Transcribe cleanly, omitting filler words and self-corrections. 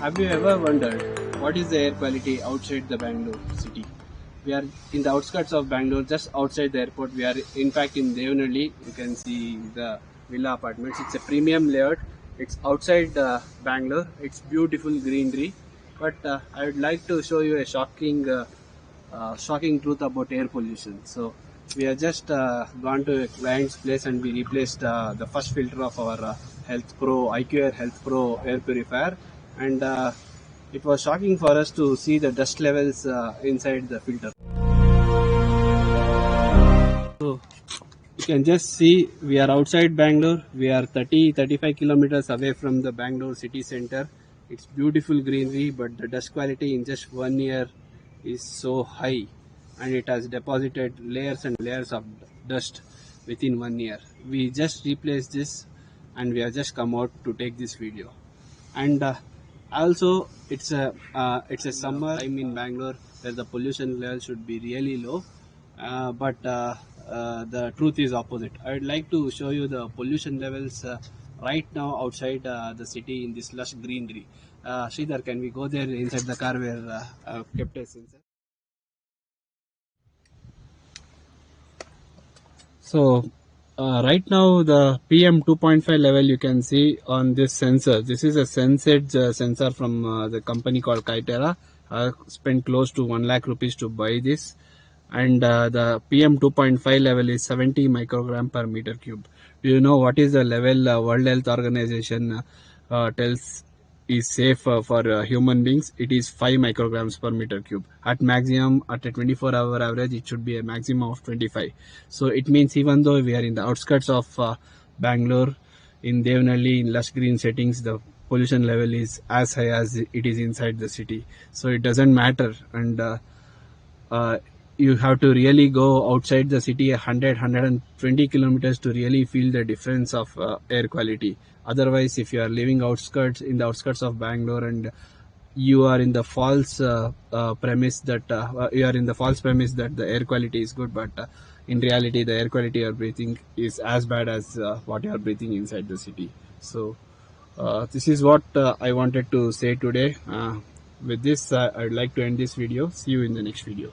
Have you ever wondered what is the air quality outside the Bangalore city? We are in the outskirts of Bangalore, just outside the airport. We are in fact in Devnalli. You can see the villa apartments. It's a premium layout. It's outside Bangalore. It's beautiful greenery. But I would like to show you a shocking truth about air pollution. So we have just gone to a client's place and we replaced the first filter of our Health Pro IQAir Health Pro air purifier, and it was shocking for us to see the dust levels inside the filter. So you can just see we are outside Bangalore. We are 30-35 kilometers away from the Bangalore city center. It's beautiful greenery, but the dust quality in just 1 year is so high, and it has deposited layers and layers of dust within 1 year. We just replaced this and we have just come out to take this video. And also it's a summer time in Bangalore where the pollution level should be really low, but the truth is opposite. I would like to show you the pollution levels right now outside the city in this lush greenery. Sridhar, can we go there inside the car where I've kept us inside? So right now the PM 2.5 level you can see on this sensor. This is a sensed sensor from the company called Kytera. I spent close to 1 lakh rupees to buy this, and the PM 2.5 level is 70 microgram per meter cube. Do you know what is the level World Health Organization tells is safe for human beings? It is 5 micrograms per meter cube. At maximum, at a 24-hour average, it should be a maximum of 25. So it means even though we are in the outskirts of Bangalore, in Devnalli, in lush green settings, the pollution level is as high as it is inside the city. So it doesn't matter, and you have to really go outside the city 120 kilometers to really feel the difference of air quality. Otherwise, if you are living in the outskirts of Bangalore, and you are in the false premise that the air quality is good, but in reality the air quality you are breathing is as bad as what you are breathing inside the city. So this is what I wanted to say today. With this I would like to end this video. See you in the next video.